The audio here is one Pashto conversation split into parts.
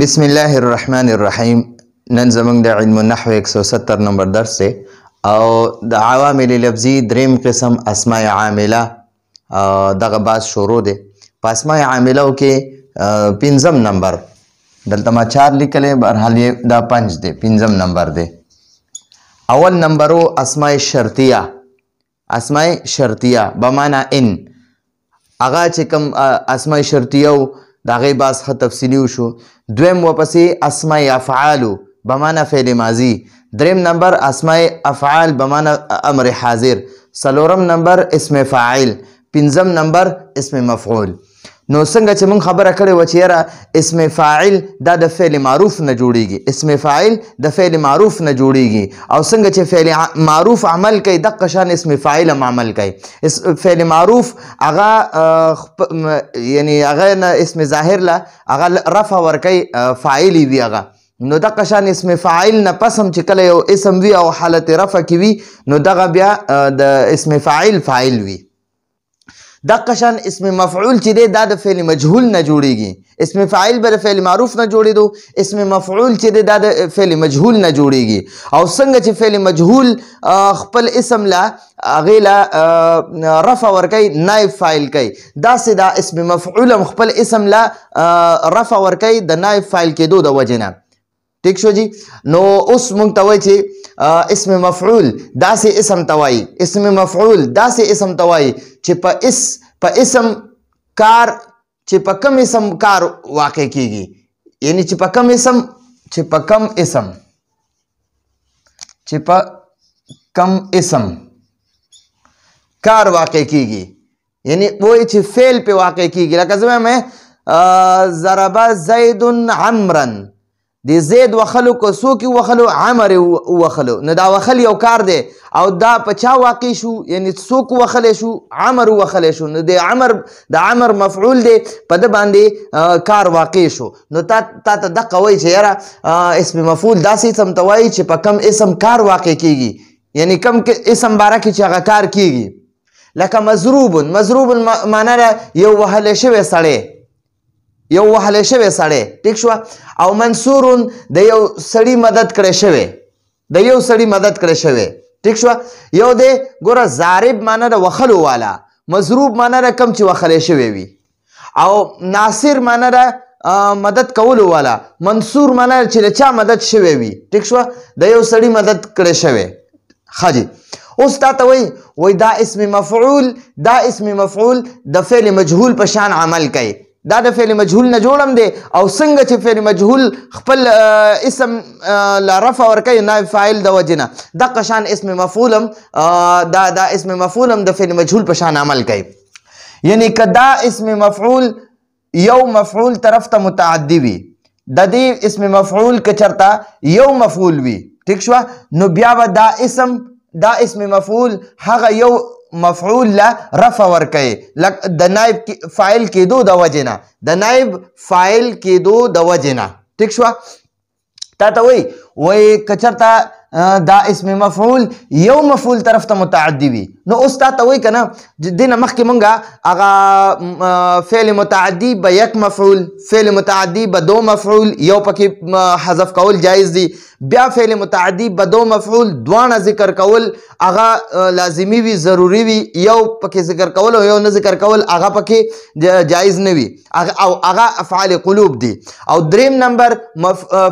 بسم الله الرحمن الرحیم. نن زمونږ د علم النحو 170 نمبر درس دی او د عوامل لفظي دریم قسم اسماء عامله دغه باز شروع دی. په اسماء عامله کې پنځم نمبر دلته ما 4 لیکلې، بهرحال دا 5 دی، پنځم نمبر دی. اول نمبرو اسماء شرطیه. اسماء شرطیه بمعنی ان هغه چې کوم اسماء شرطیه دا غي باز ښه تفصیلی وشو. دویم ورپسې اسماء افعال بمعنی فعل ماضی. دریم نمبر اسماء افعال بمعنی امر حاضر. څلورم نمبر اسم فاعل. پنځم نمبر اسم مفعول. نو څنګه چې موږ خبره کړې وه چې یاره اسم فاعل دا د فعل معروف نه جوړیږي، اسم فاعل د فعل معروف نه جوړیږي، او څنګه چې فعل معروف عمل کوي دقه شان اسم فاعل هم عمل کوي. فعل معروف هغه یعنی هغه نه اسم ظاهر له هغه رفع ورکوي، فاعل وي هغه. نو دقه شان اسم فاعل نه پس هم چې کله یو اسم وي او حالت رفع کې وي نو دغه بیا د اسم فاعل فاعل وي. دقه شان اسم مفعول چې دی دا د فعل مجهول نه جوړیږي. اسم فاعل به د فعل معروف نه جوړېدو، اسم مفعول چې دی دا د فعل مجهول نه جوړیږي. او څنګه چې فعل مجهول خپل اسم له هغې له رفع ورکوي، نائب فاعل کوي، داسې دا اسم مفعول هم خپل اسم له رفع ورکوي د نائب فاعل کېدو د وجې نه. ٹھیک شو جی. نو اوس مونږ ته وایي چې اسم مفعول داسې اسم ته وایي، اسم مفعول داسې اسم ته وایي چې په اسم کار چې په کم اسم کار واقع کیږي، یعنی چې په کم اسم کار واقع کیږي، یعنی وایي چې فعل په واقع کیږي. لکه زه وایم ضرب زید عمرا، د زید وخلو که څوک وخلو عمر وخلو، نو دا وخل یو کار دی او دا په چا واقع شو، یعنی څوک وخلی شو، عمر وخلی شو، نو د عمر مفعول دی په ده باندې کار واقع شو. نو تا ته دقه وایي چې یاره اسم مفعول داسې اسم ته وایي چې په کم اسم کار واقع کیږي، یعنی کم اسم باره کې چې هغه کار کیږي. لکه مضروب معنا ده یو وهلی شوی سړی، یو وهلی شوی سړی، ټیک شوه. او منصور د یو سړي مدد کړی شوی، د یو سړي مدد کړی شوی، ټیک شوه. یو دی ګوره ضارب معنا د وخلو والا، مضروب معنا د کم چې وخلی شوی وي، او ناصر معنا د مدد کولو والا، منصور معنا چې د چا مدد شوی وي، ټیک شوه، د یو سړي مدد کړی شوی. ښه جی. اوس تا ته وایي دا اسم مفعول د فعل مجهول په شان عمل کوي. دا د فعل مجهول نه جوړم دی، او څنګه چې فعل مجهول خپل اسم له رفع ورکوي نائب فاعل د وجې نه، دقه شان اسم مفعول هم دا اسم مفعول هم د فعل مجهول په شان عمل کوي. یعنی که دا اسم مفعول یو مفعول طرف ته متعدی وي، د دې اسم مفعول که چرته یو مفعول وي، ټیک شوه، نو بیا به دا اسم مفعول هغه یو مفعول له رفع ورکوي د نائب فاعل کېدو د وجې نه، د نائب فاعل کېدو د وجې نه، ټیک شوه. تا ته وایي که چېرته دا اسم مفعول یو مفعول طرف ته متعدي وي، نو اوس تا ته وایي که نه دې نه مخکې مونږ هغه فعل متعدي به یک مفعول، فعل متعدي به دو مفعول، یو پکې حذف کول جایز دي، بیا فعل متعدي به دو مفعول دواړه ذکر کول هغه لازمي وي، ضروري وي، یو پکې ذکر کول او یو نه ذکر کول هغه پکې جایز نه وي، او هغه افعال قلوب دي. او دریم نمبر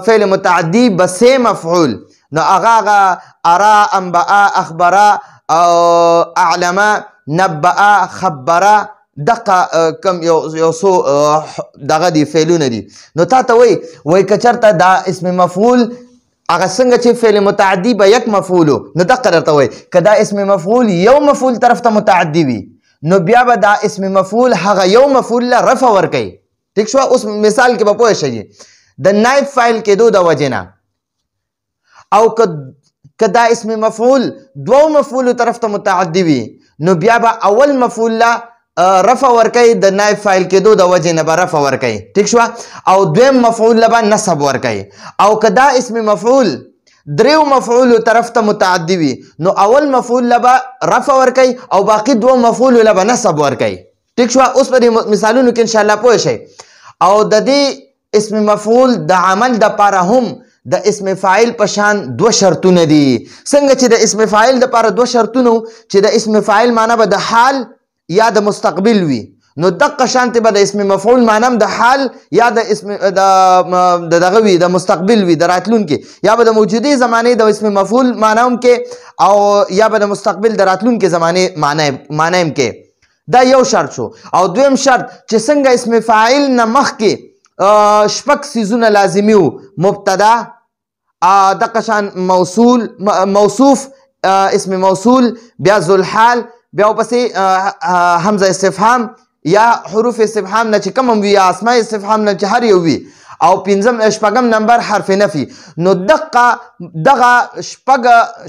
فعل متعدي به سه مفعول، نو هغه ارا، انبأ، اخبره او اعلمه، نبأ، خبره، دقه کم یو څو دغه دي فعلونه دي. نو تا ته وایي که چېرته دا اسم مفعول هغه څنګه چې فعل متعدي به یک مفعولو، نو دقه درته وایي که دا اسم مفعول یو مفعول طرف ته متعدي وي نو بیا به دا اسم مفعول هغه یو مفعول له رفع ورکوي، ټیک شوه. اوس مثال کې به پوه شئ د نائب فاعل کېدو د وجې نه. او که دا اسم مفعول دو مفعولو طرف ته متعدي وي نو بیا به اول مفعول له رفع ورکوي د نائب فاعل کېدو د وجې نه به رفع ورکوي، ټیک شوه. او دویم مفعول له به نصب ورکوي. او که دا اسم مفعول دریو مفعولو طرف ته متعدي وي نو اول مفعول له به رفع ورکوي او باقي دوه مفعولو له به نصب ورکوي، ټیک شوه. اوس په دې مثالونو کې انشاءالله پوه شئ. او د دې اسم مفعول د عمل د پاره هم د اسم فاعل پشان دو شرطونه دي. څنګه چې د اسم فاعل د پاره دو شرطونه چې د اسم فاعل معنی به د حال یا د مستقبل وي، نو دقه شانته به د اسم مفعول معنی د حال یا د اسم د دغه وي د مستقبل وي د راتلونکي، یا به د موجودي زمانه د اسم مفعول معنی هم کې او یا به د مستقبل د راتلونکي زمانه معنی هم کې. دا یو شرط شو. او دویم شرط چې څنګه اسم فاعل نه مخکې شپږ سیزونه لازمي وو، مبتدا دقه شان موصول موصوف اسم موصول بیا ذو الحال بیا پسې حمزه استفهام یا حروف استفهام نه چې کوم وي یا اسماء استفهام نه چې هر یو وي، او پنځم شپږم نمبر حرف نفي. نو دغه شپږ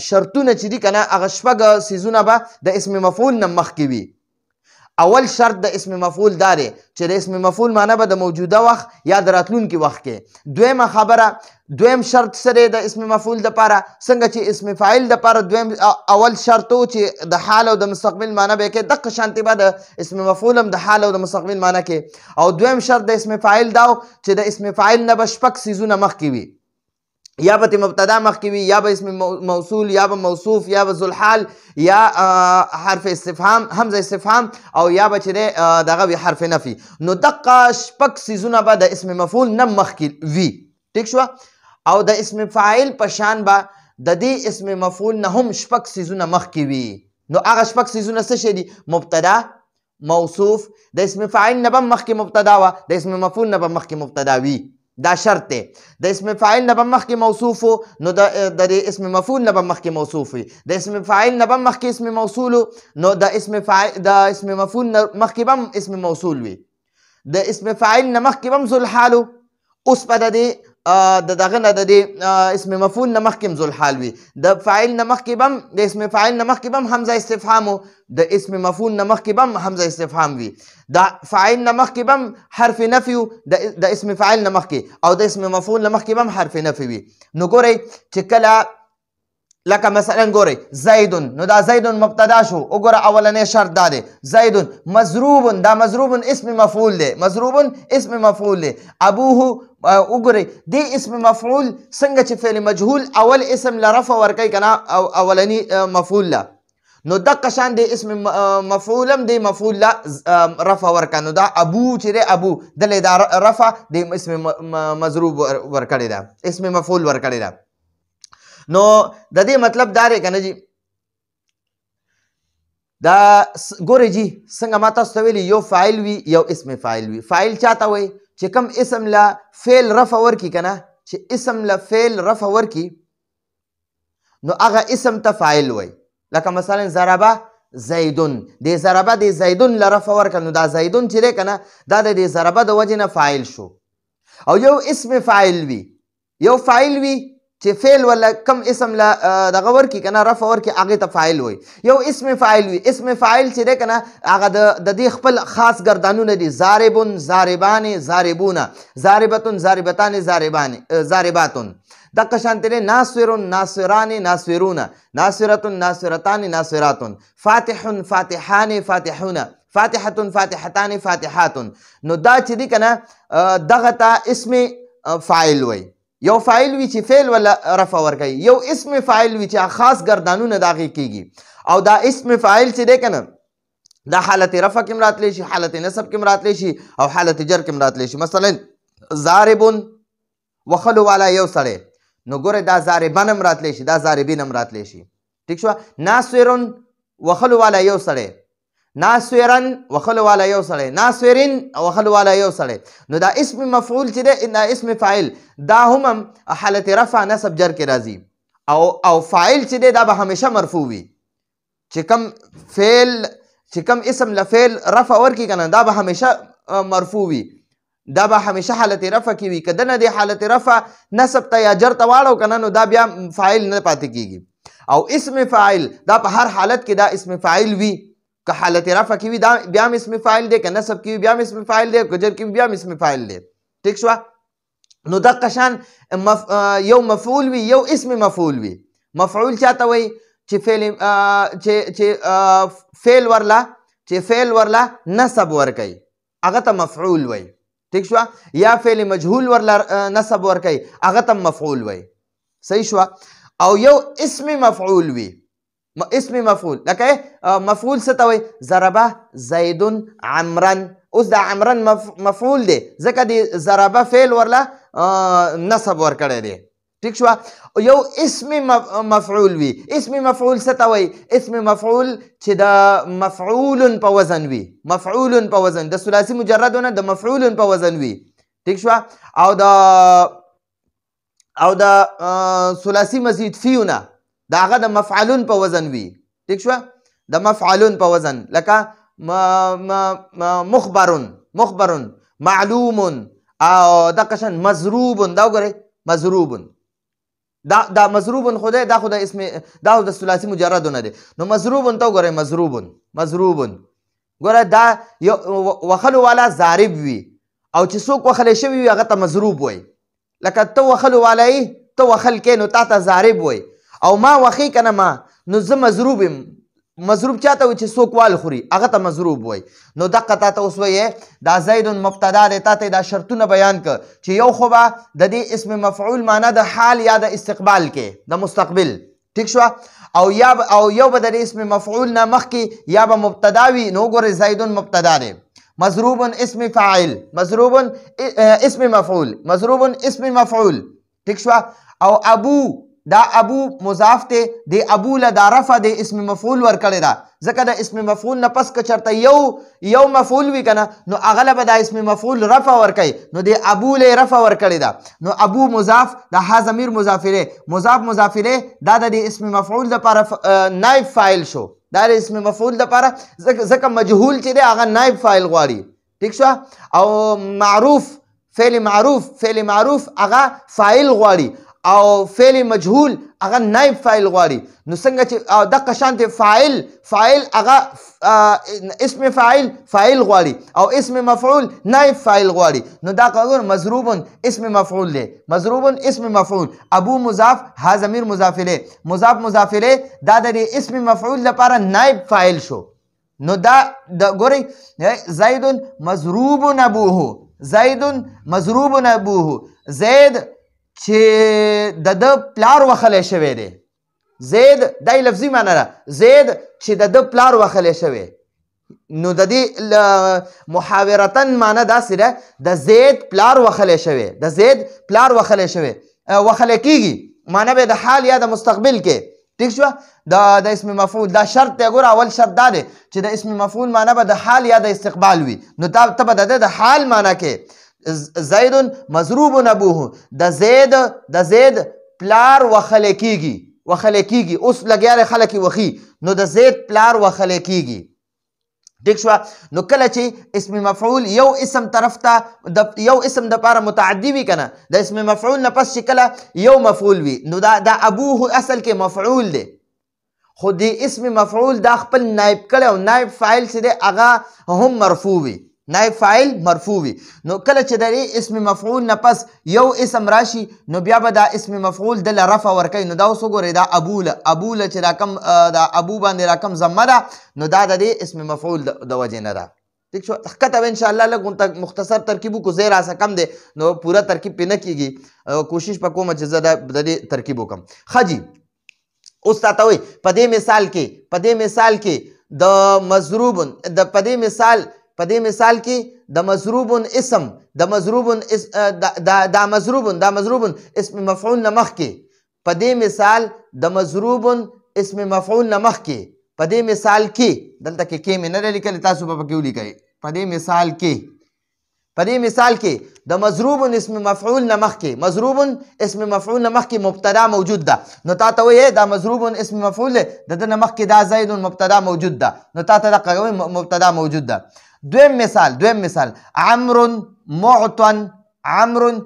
شرطونه چې دي کنه هغه شپږ سیزونه به د اسم مفعول نه مخکې وي. اول شرط د اسم مفعول داره چې د اسم مفعول معنی به د موجوده وخت یا د راتلونکي وخت کې. دویمه خبره، دویم شرط سره د اسم مفعول د پاره څنګه چې اسم فاعل د پاره دویم اول شرط و چې د حال او د مستقبل معنی به کې دغه شانتي به د اسم مفعول هم د حال او د مستقبل معنی کې. او دویم شرط د اسم فاعل دا چې د اسم فاعل نه به شپږ سیزونه مخکې وي، یا به مبتدا مخکې وي، یا به اسم موصول، یا به موصوف، یا به ذو الحال، یا حرف استفهام حمزه استفهام، او یا به چې دغه وي حرف نفي. نو دغه شپږ سیزونه به د اسم مفعول نه مخکې وي. ټیک شو. او د اسم فاعل په شان به د دې اسم مفعول نه هم شپږ سیزونه مخکې وي. نو هغه شپږ سیزونه څه شي دي؟ مبتدا، موصوف. د اسم فاعل نه به مخکې مبتدا وه، د اسم مفعول نه به مخکې مبتدا وي. دا شرط دی. د اسم فاعل نه به مخکې موصوف و، نو د اسم مفعول نه به مخکې موصوف وي. د اسم فاعل نه به مخکې اسم موصول، نو د اسم مفعول نه مخکې به هم اسم موصول وي. د اسم فاعل نه مخکې به هم ذو الحال. اوس به د دغه نه د اسم مفعول نه مخکې هم ذو الحال وي. د فاعل نه مخکې به هم د اسم فاعل نه مخکې به هم حمزه استفهام و، د اسم مفعول نه مخکې به هم حمزه استفهام وي. د فاعل نه مخکې به هم حرف نفي و، د اسم فاعل نه مخکې، او د اسم مفعول نه مخکې به هم حرف نفي وي. نو ګورئ چې کله لکه مثلا ګورئ زیدون، نو دا زیدون مبتدا شو. وګوره اولنی شرط دا دی زیدون مضروبون، دا مضروبون اسم مفعول دی، مضروبون اسم مفعول دی. ابوه وګورئ دې اسم مفعول څنګه چې فعل مجهول اول اسم له رفع ورکوي که نه اولني مفعول له، نو دقه شان د اسم مفعول هم د مفعول له رفع ورکړه. نو دا ابو چې دی ابو دلې دا رفع د اسم مضروب ورکړې ده، اسم مفعول ورکړې ده. نو د دې مطلب دا دی که نه جي، دا ګورئ جي څنګه ما تاسو ته ویلي یو فاعل وي یو اسم فاعل وي. فاعل چاته وایي چې کوم اسم له فعل رفع ورکړي که نه، چې اسم له فعل رفع ورکړي نو هغه اسم ته فاعل وایي. لکه مثلا ضربه زیدون، د ضربه د زیدون له رفع ورکړه، نو دا زیدون چې دی که نه دا د ضربه د وجې نه فاعل شو. او یو اسم فاعل وي، یو فاعل وي چې فعل ولا کم اسم له دغه ورکړي که نه رفع ورکړي هغې ته فاعل وایي. یو اسم فاعل وي، اسم فاعل چې دی که نه هغه د دې خپل خاص ګردانونه دي، ضاربون، ضاربان، ضاربونه، ضاربتون، ضاربتان، ضارباتون. دقه شانتې دی ناصرون، ناصران، ناصرون، ناصرتون، ناصرتان، ناصراتون، فاتحون، فاتحان، فاتحون، فاتحتون، فاتحتان، فاتحاتون. نو دا چې دی که نه دغه ته اسم فاعل وایي. یو فاعل وي چې فعل ولا رفع ورکوي، یو اسم فاعل وي چې خاص ګردانونه د هغې کېږي. او دا اسم فاعل چې دی که نه دا حالت رفع کې هم راتلی شي، حالت نصب کې هم راتلی شي، او حالت جر کې هم راتلی شي. مثلا ضاربون وخلو والا یو سړی، نو ګورئ دا ضاربن هم راتلی شي، دا ضاربین هم راتلی شي. ټیک شوه. ناصرون وخلو والا یو سړی، ناصرن وخلو والا یو سړی، ناصرین وخلو والا یو سړی. نو دا اسم مفعول چې دی دا اسم فاعل دا هم حالت رفع نصب جر کې راځي. او فاعل چې دی دا به همیشه مرفوع وي. چې کم فعل چې کم اسم له فعل رفع ورکړي که نه دا به همیشه مرفوع وي، دا به همیشه حالت رفع کې وي. که دنه د حالت رفع نصب ته یا جر ته واړو که نه نو دا بیا فاعل نه پاتې کېږي. او اسم فاعل دا په هر حالت کې دا اسم فاعل وي. که حالت رفع کې وي دا بیا هم اسم فاعل دی، که نصب کې وي بیا هم اسم فاعل دی، که جر کې وي بیا هم اسم فاعل دی. ټیک شوه. نو دقه شان یو مفعول وي یو اسم مفعول وي. مفعول چاته وایي چې فعل ورله نصب ورکوي هغه ته مفعول وایي. ٹھیک شو یا فعل مجهول ورلا نسب ورکي هغه تم مفعول وي صحیح شو او یو اسم مفعول وي اسم مفعول لکه مفعول ستوي ضربه زید عمرا اوس دا عمرا مفعول دی ځکه دی ضربه فعل ورلا نسب ورکړی دی ٹھیک شو یو اسم مفعول وي اسم مفعول ستوي اسم مفعول چې دا مفعول په وزن وي مفعول په وزن د ثلاثي مجردونه د مفعول په وزن وي ٹھیک شو او دا ثلاثي مزید فيونه دا هغه د مفعلون په وزن وي ٹھیک شو د مفعلون په وزن لکه مخبر معلوم او دا قشن مضروب دا وګورئ مضروب دا مضروب خدای دا خدای اسم دا د ثلاثي مجردونه دي نو مضروب ته وګورئ مضروب ګوره دا یو وخلو والا ضارب وي او چې څوک وخلی شوي وي هغه ته مضروب وي لکه ته وخلو والا یې ته وخل کې نو تا ته ضارب وي او ما وخی کنه ما نو زه مضروب یم مضروب چاته وي چې څوک وال خوري هغه ته مضروب وي نو دقه تا ته اوس وایې دا زید مبتدا دی تا ته دا شرطونه بیان که چې یو خو به د دې اسم مفعول معنا د حال یا د استقبال کې د مستقبل ټیک شو او یو به د اسم مفعول نه مخکې یا به مبتدا وي نو ګورئ زید مبتدا دی مضروب اسم فاعل مضروب اسم مفعول ٹھیک شو او ابو دا ابو مضاف ته دی ابو له دا رفع د اسم مفعول ورکړی دا ځکه د اسم مفعول نه پس که چرته یو مفعول وي کنه نو هغه به د اسم مفعول رفع ورکوي نو د ابو له رفع ورکړی دا نو ابو مضاف دا ها ضمیر مضاف الیه مضاف الیه دا د اسم مفعول لپاره نائب فاعل شو دا د اسم مفعول لپاره ځکه مجهول چې دی هغه نائب فاعل غواړي ٹھیک شو او معروف فعل معروف هغه فاعل غواړي او فعل مجهول هغه نائب فاعل غواړي نو څنګه چې دغه شانته فاعل هغه اسم فاعل غواړي او اسم مفعول نائب فاعل غواړي نو دا قانون مضروب اسم مفعول دی مضروب اسم مفعول ابو مضاف ها ضمیر مضاف الیه دا د اسم مفعول لپاره نائب فاعل شو نو دا ګورئ زید مضروب ابوه زید چې د پلار وخلی شوی دی زید دای لفظي معنی ده زید چې د پلار وخلی شوی نو د دې محاورتن معنی داسې ده د زید پلار وخلی شوی وخلی کیږي معنی به د حال یا د مستقبل کې ٹھیک شو د اسم مفعول دا شرط دی ګوره اول شرط دا دی چې د اسم مفعول معنی به د حال یا د استقبال وي نو ته به د حال معنی کې زید مضروب ابوه د زید پلار وخلی کیږي اوس لګیا خلک وخی نو د زید پلار وخلی کیږي ٹھیک شو نو کله چې اسم مفعول یو اسم طرف ته یو اسم د پاره متعدی وي کنه د اسم مفعول نه پس چې کله یو مفعول وي نو دا ابوه اصل کې مفعول دی خو د اسم مفعول دا خپل نائب کړي او نائب فاعل چې دی هغه هم مرفوع وي نائب فاعل مرفوع وي نو کله چې د اسم مفعول نه پس یو اسم راشي نو بیا به دا اسم مفعول د رفع ورکوي نو دا اوس وګورئ دا ابوله چې دا کم دا ابو باندې را کم ضمه ده نو دا د اسم مفعول د وجې نه ده ٹھیک شو ښکته به انشاءالله لږ مختصر ترکیب وکړو ځای راسه کم دی نو پوره ترکیب پې نه کېږي کوشش به کومه چې زه د دې ترکیب وکړم ښه جي اوس تا ته وایي په دې مثال کې د مضروب په دې مثال کې د مضروب اسم دا مضروب اسم مفعول نه مخکې په دې مثال د مضروب اسم مفعول نه مخکې په دې مثال کې دلته کې مې نه لیکلې تاسو به پکې ولیکئ په دې مثال کې د مضروب اسم مفعول نه مخکې مبتدا موجود ده نو تا ته وایي دا مضروب اسم مفعول دی د ده نه مخکې دا زید مبتدا موجود ده نو تا ته دقه وایي مبتدا موجود ده دویم مثال عمرو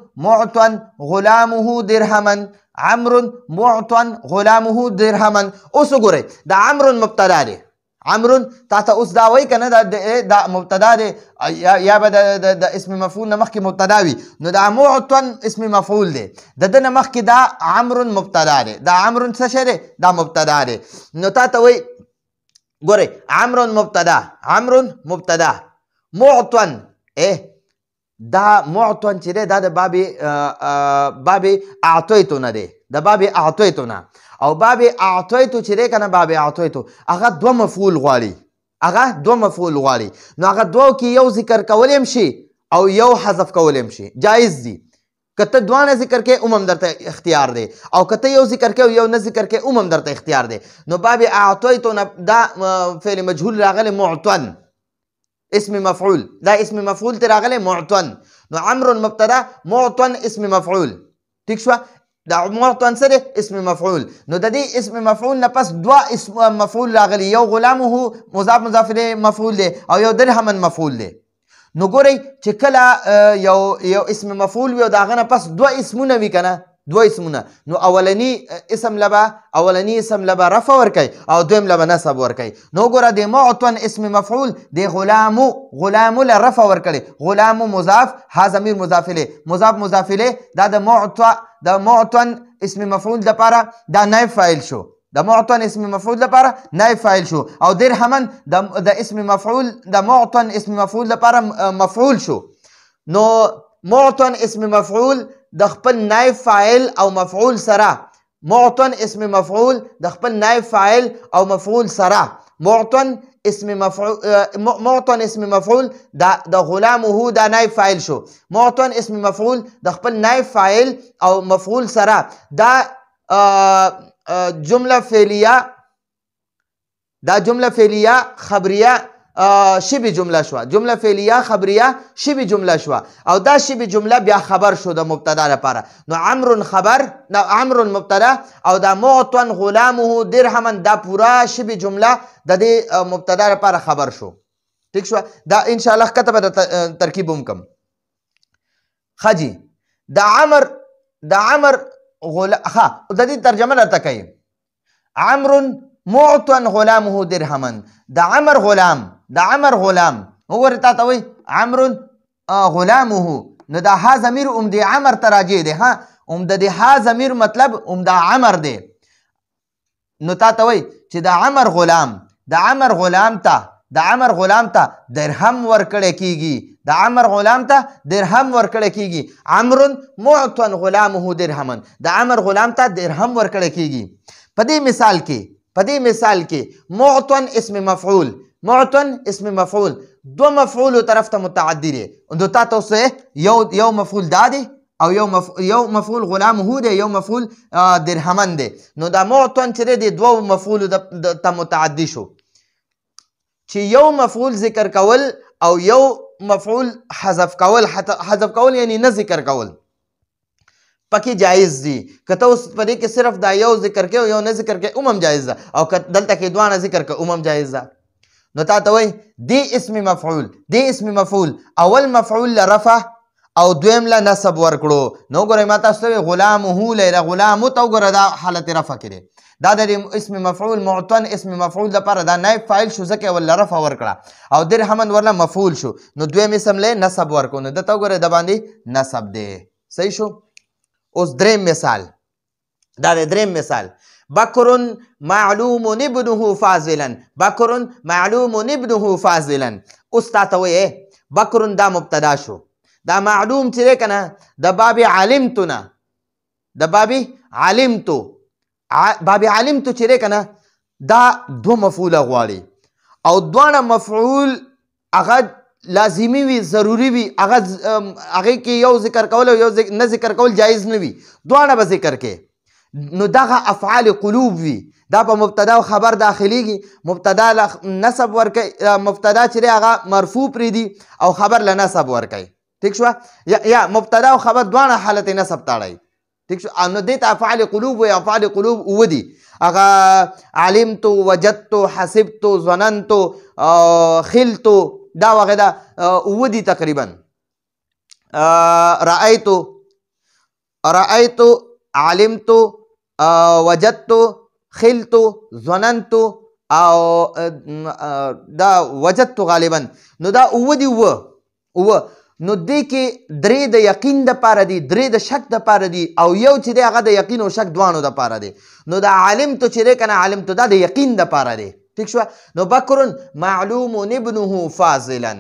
معطن غلامه درهما اوس وګورئ دا عمرو مبتدا دی عمرو تا ته اوس دا وایي که نه دا مبتدا دی یا به د اسم مفعول نه مخکې مبتدا وي نو دا معطن اسم مفعول دی د ده نه مخکې دا عمرو مبتدا دی دا عمرو څه شی دی دا مبتدا دی نو تا ته وایي ګورئ عمرو مبتدا معطن دا معطن چې دی دا د باب اعطیتو نه دی د باب اعطیتو نه او باب اعطیتو چې دی که نه باب اعطیتو هغه دوه مفعول غواړي نو هغه دوه کې یو ذکر کولی هم شي او یو حذف کولی هم شي جایز دي که ته دوانه ذکر کې هم درته اختیار دی او که ته یو ذکر کې او یو نه ذکر کې هم درته اختیار دی نو باب اعطیتو نه دا فعل مجهول راغلی معطن اسم مفعول دا اسم مفعول ته راغلی معطن نو عمرو مبتدا معطن اسم مفعول ٹھیک شو دا معطن سره اسم مفعول نو د دې اسم مفعول نه پس دوه اسم مفعول راغلی یو غلامه مضاف مضاف الیه مفعول دی او یو درهمن مفعول دی نو ګورئ چې کله یو اسم مفعول وي او د هغه نه پس دوه اسمونه وي که نه دوه اسمونه نو اولنی اسم لبه رفع ورکوي او دویم لبه نصب ورکوي نو ګوره د معطن اسم مفعول د غلامو له رفع ورکړي غلامو مضاف ها ضمیر مضاف الیه مضاف الیه دا د معطن اسم مفعول دپاره دا نائب فاعل شو د معطن اسم مفعول لپاره نائب فاعل شو او درهمن د اسم مفعول د معطن اسم مفعول لپاره مفعول شو نو معطن اسم مفعول د خپل نائب فاعل او مفعول سره معطن اسم مفعول د خپل نائب فاعل او مفعول سره معطن اسم مفعول د غلامه دا نائب فاعل شو معطن اسم مفعول د خپل نائب فاعل او مفعول سره دا جمله فعلیه خبریه شبه جمله شو جمله فعلیه خبریه شبه جمله شو او دا شبه جمله بیا خبر شو د مبتدا لپاره نو عمرو مبتدا او دا معطن غلامه درهمن دا پورا شبه جمله د دې مبتدا لپاره خبر شو ٹھیک شو دا ان شاء الله کتب ترکیب هم کم خجی دا عمر د دې ترجمه درته کوي عمرو معطن غلامه درهمن د عمر غلام وګوره تا ته وایي عمرو غلامه نو دا ها ضمیر د عمر ته راجع دی ها د دې ها ضمیر مطلب د عمر دی نو تا ته وایي چې د عمر غلام ته درهم ورکړی کیږي عمرو معطن غلامه درهمن د عمر غلام ته درهم ورکړی کیږي په دې مثال کې معطن اسم مفعول دو مفعول طرف ته متعدی دی نو تا ته اوس یو مفعول دا دی او یو مفعول غلامه دی یو مفعول درهمن دی نو دا معطن چې دی دوه مفعول ته متعدی شو چې یو مفعول ذکر کول او یو مفعول حذف کول یعنی نه ذکر کول پکې جایز دي که ته اوس په دې کې صرف دا یو ذکر کې او یو نه ذکر کې هم جایز ده او که دلته کې دوه نه ذکر کې هم جایز ده نو تا ته وایي دې اسم مفعول اول مفعول له رفع او دویم له نصب ورکړو نو ګورئ ما تاسو ته غلامه غلامو ته وګوره دا حالت رفع کې دی دا د اسم مفعول معطن اسم مفعول لپاره دا نائب فاعل شو ځکه ول رفع ورکړه او درهمن ورله مفعول شو نو دویم اسم له نصب ورکو نو دته وګوره د باندې نصب دی صحیح شو اوس دریم مثال بکر معلوم ابنه فاضلا اوس تا ته وایي بکر دا مبتدا شو دا معلوم چې دی که نه د باب علمتو چې دی که نه دا دو مفعوله غواړي او دواړه مفعول هغه لازمی وي ضروری وي هغې کې یو ذکر کول او یو نه ذکر کول جایز نه وي دواړه به ذکر کې نو دغه افعال قلوب وي دا په مبتدا او خبر داخلیږي مبتدا نصب ورکوي مبتدا چې دی هغه مرفوع پرېږدي او خبر له نصب ورکوي ٹھیک شو یا مبتدا او خبر دواړه حالت نصب تاړی ٹھیک شو نو دې ته افعال قلوب وي افعال قلوب اووه دي هغه علمتو وجدتو حسبتو ظننتو خلتو دا وغیره اووه دي تقریبا رأیتو علمتو وجدتو خلتو ظننتو او دا وجدتو غالبا نو دا اووه دي اووه نو دې کې درې د یقین دپاره دي درې د شک دپاره دي او یو چې دی هغه د یقین او شک دواړو دپاره دی نو دا علمتو چې دی که نه علمتو دا د یقین دپاره دی ٹھیک شو نو بکر معلوم ابنه فاضلا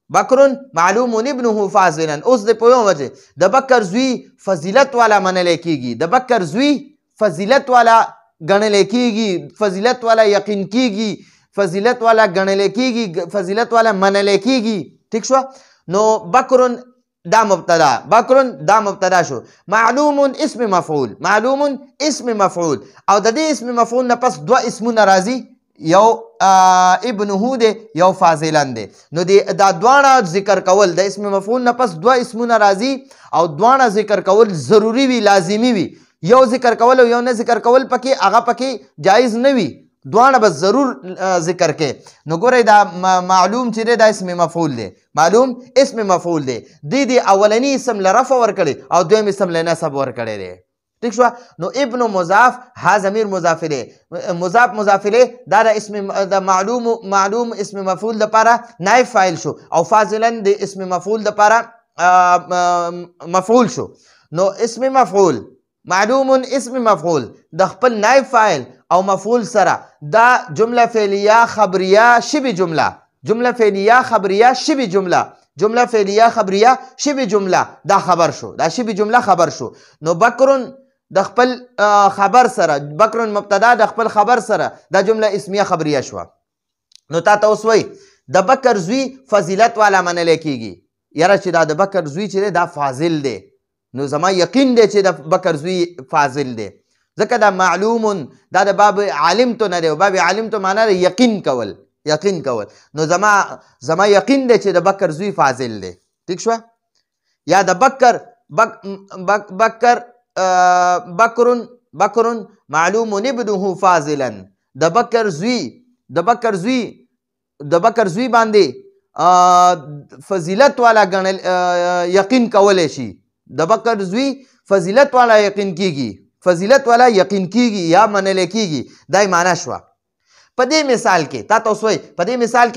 بکر معلوم ابنه فاضلا. اوس د په یو وجه د بکر زوی فضیلت والا منل کیږي، د بکر زوی فضیلت والا ګڼل کیږي، فضیلت والا یقین کیږي، فضیلت والا ګڼل کیږي، فضیلت والا منل کیږي. ٹھیک شو؟ نو بکر دا مبتدا، بکر دا مبتدا شو. معلوم اسم مفعول، معلوم اسم مفعول، او د دې اسم مفعول نه پس دوه اسمونه راځي، یو ابنه دی یو فاضلن دی. نو دا دواړه ذکر کول د اسم مفعول نه پس دوه اسمونه راځي او دواړه ذکر کول ضروری وي، لازمی وي. یو ذکر کول او یو نه ذکر کول پکې هغه پکې جایز نه وي، دواړه بس ضرور ذکر کې. نو ګورئ دا معلوم چې دی دا اسم مفعول دی، معلوم اسم مفعول دی. دی اولنی اسم له رفع ورکړي او دویم اسم له نصب ورکړی دی. ٹھیک شو؟ نو ابن مضاف ها ضمیر مضاف الیه، مضاف مضاف الیه دا د اسم د معلوم اسم مفعول لپاره نائب فاعل شو او فاضلن د اسم مفعول لپاره مفعول شو. نو اسم مفعول معلوم اسم مفعول د خپل نائب فاعل او مفعول سره دا جمله فعلیه خبریه شبه جمله، جمله فعلیه خبریه شبه جمله، جمله فعلیه خبریه شبه جمله دا خبر شو، دا شبه جمله خبر شو. نو بکرن د خپل خبر سره، بکرن مبتدا د خپل خبر سره دا جمله اسمیه خبریه شو. نو تا ته اوس وایي د بکر زوی فضیلت والا منل کیږي، یاره چې دا د بکر زوی چې دی دا فاضل دی، نو زما یقین دی چې د بکر زوی فاضل دی، ځکه دا معلوم دا د باب علمتو نه دی، او باب علمتو معنا دی یقین کول، یقین کول. نو زما یقین دی چې د بکر زوی فاضل دی. ٹھیک شو؟ یا د بکر معلوم ابنه فاضلا، د بکر زوی باندې فضیلت والا ګڼل یقین کولی شي، د بکر زوی فضیلت والا یقین کیږي، فضیلت والا یقین کیږي یا منل کیږي، دا معنا شوه. په دې مثال کې تا ته اوس وایي په دې مثال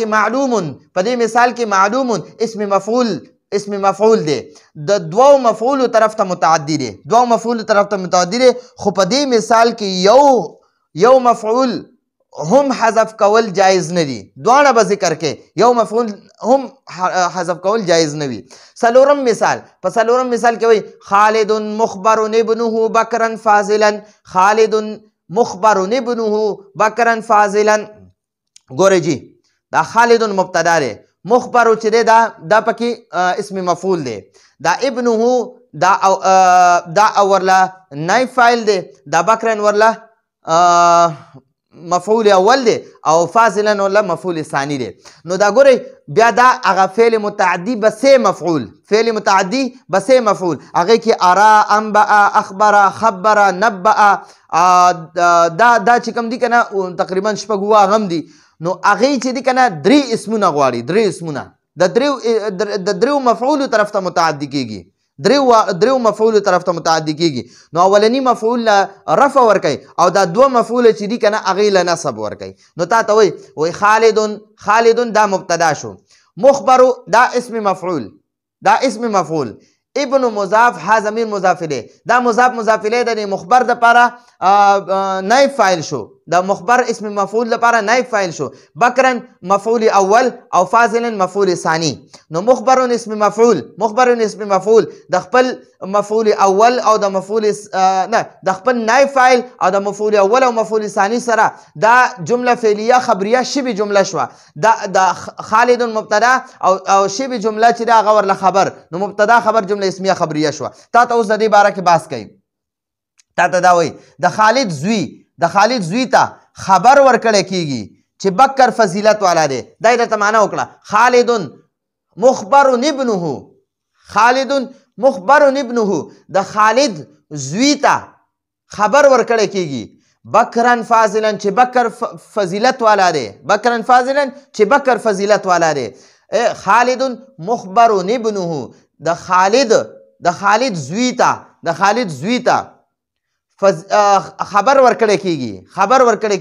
کې معلوم اسم مفعول دی، د دوو مفعولو طرف ته متعدی دی، دوو مفعولو طرف ته متعدی دی. خو په دې مثال کې یو مفعول هم حذف کول جایز نه دي، دواړه به ذکر کې یو مفعول هم حذف کول جایز نه وي. څلورم مثال، په څلورم مثال کې وایي خالد مخبر ابنه بکرا فاضلا، خالد مخبر ابنه بکرا فاضلا. ګورئ جی دا خالد مبتدا دی، مخبر چې دی دا پکې اسم مفعول دی، دا ابنه دا ورله نائب فاعل دی، دا بکرا ورله مفعول اول دی او فاضلا ورله مفعول ثانی دی. نو دا ګورئ بیا دا هغه فعل متعدی بسې مفعول، فعل متعدی بسې مفعول، هغې کې ارا، انبأ، اخبر، خبر، نبأ، دا چې کوم دي که نه تقریبا شپږ اووه هغه هم دي. نو هغې چې دي که نه درې اسمونه غواړي، درې اسمونه د دریو مفعولو طرف ته متعدي کېږي، دریو مفعولو طرف ته متعدي کېږي. نو اولني مفعول له رفع ورکوي او دا دوه مفعوله چې دي که نه هغې له نصب ورکوي. نو تا ته وایي خالدون دا مبتدا شو، مخبرو دا اسم مفعول، دا اسم مفعول، ابن مضاف ها ضمیر مضاف الیه، دا مضاف الیه د مخبر دپاره نائب فاعل شو، دا مخبر اسم مفعول لپاره نائب فاعل شو. بکرن مفعول اول او فاضلا مفعول ثانی. نو مخبر اسم مفعول د خپل مفعول اول او د مفعول نه د خپل نائب فاعل او د مفعول اول او مفعول ثانی سره دا جمله فعلیه خبریه شبه جمله شوه. دا خالد مبتدا او شبه جمله چې دا هغه ورله خبر، نو مبتدا خبر جمله اسمیه خبریه شوه. تا ته اوس د دې باره کې بحث کوي، تا ته دا وایي د خالد زوی ته خبر ورکړی کیږي چې بکر فضیلت والا دی. دا یې درته معنا وکړه، خالد مخبر ابنه، د خالد زوی ته خبر ورکړی کیږي بکرن فاضلا چې بکر فضیلت والا دی، بکرن فاضلا چې بکر فضیلت والا دی. خالد مخبر ابنه، د خالد زوی ته خبر ورکړی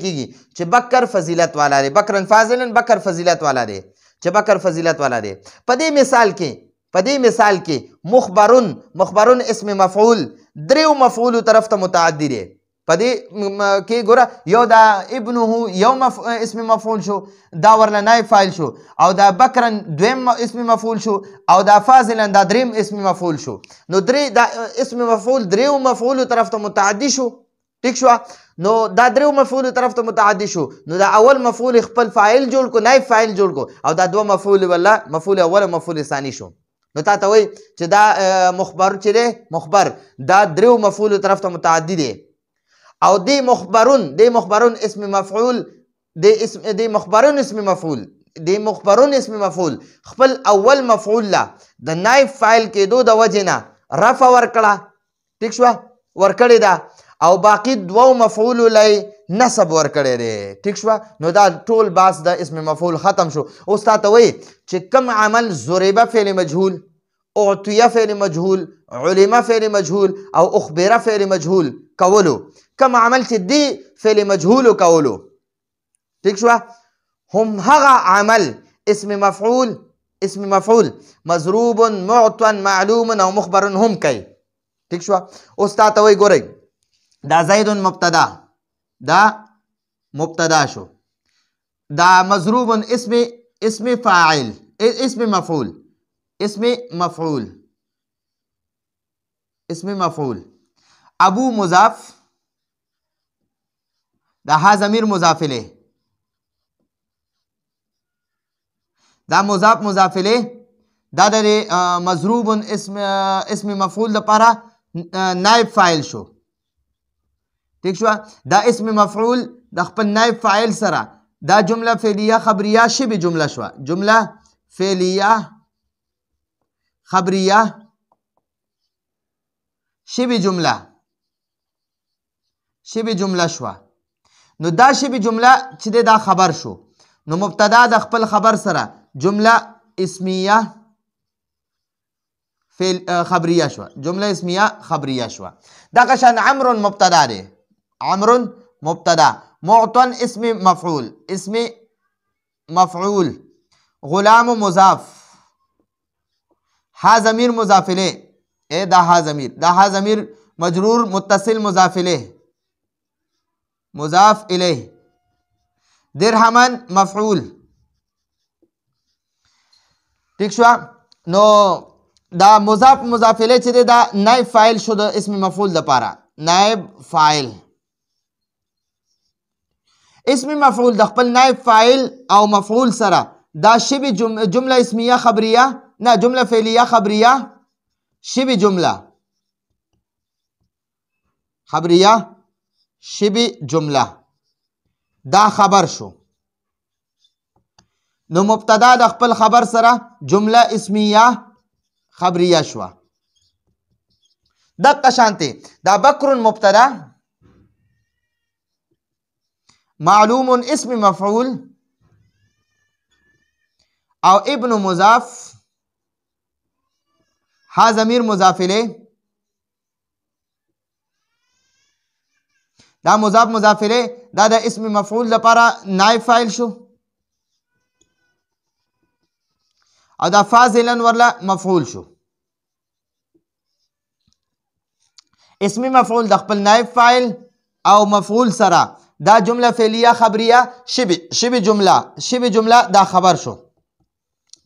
کیږي چې بکر فضیلت والا دی، بکرن فاضلا بکر فضیلت والا دی، چې بکر فضیلت والا دی. په دې مثال کې مخبرون اسم مفعول دریو مفعولو طرف ته متعدی دی، پدې کې ګوره یو دا ابنه یو اسم مفعول شو دا ورله نائب فاعل شو او دا بکرن دویم اسم مفعول شو او دا فاضلا دا دریم اسم مفعول شو نو درې دا اسم مفعول دریو مفعول طرف ته متعدی شو ٹھیک شو نو دا دریو مفعول طرف ته متعدی شو نو دا اول مفعول خپل فاعل جوړ کو نائب فاعل جوړ کو او دا دو مفعول ولا مفعول اول او مفعول ثانی شو نو تا ته وای چې دا مخبر چې دی مخبر دا دریو مفعول طرف ته متعدی دی او دی مخبرون اسم مفعول دی مخبرون اسم مفعول خپل اول مفعول لا د نائب فاعل کېدو د وجې نه رفع ورکړه ٹھیک شو ورکړې ده او باقی دوو مفعول لای نصب ورکړی دی ٹھیک شو نو دا ټول باس د اسم مفعول ختم شو اوس تا ته وایي چې کم عمل ضربه فعل مجهول اعطیه فعل مجهول علم فعل مجهول او اخبره فعل مجهول کولو کم عمل چې دی فعل مجهول کولو ٹھیک شو هم هغه عمل اسم مفعول مضروب معطن معلوم او مخبر هم کوي ٹھیک شو اوس تا ته وایي ګورئ دا زید مبتدا شو دا مضروب اسم فاعل اسم مفعول ابو مضاف دا ها ضمیر مضاف الیه دا مضاف الیه دا د مضروب اسم مفعول لپاره نائب فاعل شو ٹھیک شو دا اسم مفعول د خپل نائب فاعل سره دا جمله فعلیه خبریه شبه جمله شو جمله فعلیه خبریه شبه جمله شو نو دا شبه جمله چې دا خبر شو نو مبتدا د خپل خبر سره جمله اسمیه خبریه شو جمله اسمیه خبریه شو دا قشان عمرو مبتدا دی عمرو مبتدا معطن اسم مفعول غلام مضاف ها ضمیر مضاف الیه دا ها ضمیر مجرور متصل مضاف الیه درهمن مفعول ٹھیک شو نو دا مضاف الیه چې دا نائب فاعل شو د اسم مفعول لپاره نائب فاعل اسم مفعول د خپل نائب فاعل او مفعول سره دا شبه جمله اسمیه خبریه نه جمله فعلیه خبریه شبه جمله خبریه شبه جمله دا خبر شو نو مبتدا د خپل خبر سره جمله اسمیه خبریه شو دقه شانته دا بکر مبتدا معلوم اسم مفعول او ابن مضاف ها ضمیر مضاف الیه دا مضاف الیه دا د اسم مفعول لپاره نائب فاعل شو او دا فاضلا ورلا مفعول شو اسم مفعول د خپل نائب فاعل او مفعول سره دا جمله فعلیه خبریه شبه جمله دا خبر شو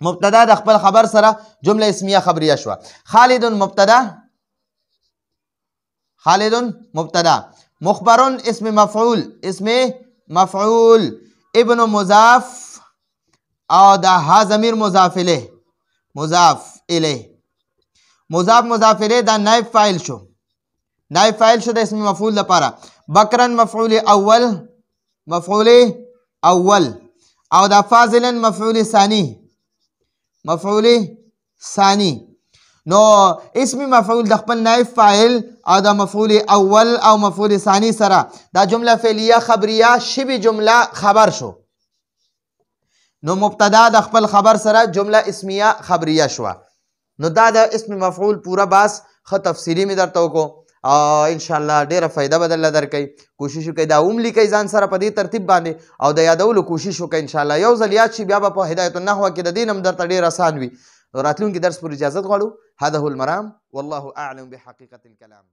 مبتدا د خپل خبر سره جمله اسمیه خبریه شو خالد مبتدا مخبر اسم مفعول ابن مضاف او دا ها ضمیر مضاف الیه دا نائب فاعل شو د اسم مفعول لپاره بکرن مفعول اول او دا فاضلا مفعول ثانی نو اسم مفعول د خپل نائب فاعل او دا مفعول اول او مفعول ثانی سره دا جمله فعلیه خبریه شبه جمله خبر شو نو مبتدا د خپل خبر سره جمله اسمیه خبریه شو نو دا د اسم مفعول پورا باس خ تفصیلی می درته وکړو ان شاء الله ډیره فائدہ بدل درکې کوشش وکړئ دا لیکي ځان سره په دې ترتیب باندې او د یادولو کوشش وکړئ ان شاء الله یو ځل یاد شي بیا په هدایت النحو کې د دین هم درته ډیر آسان وي راتلونکي درس پر اجازه غواړو هذا هو المرام والله اعلم بحقيقه الكلام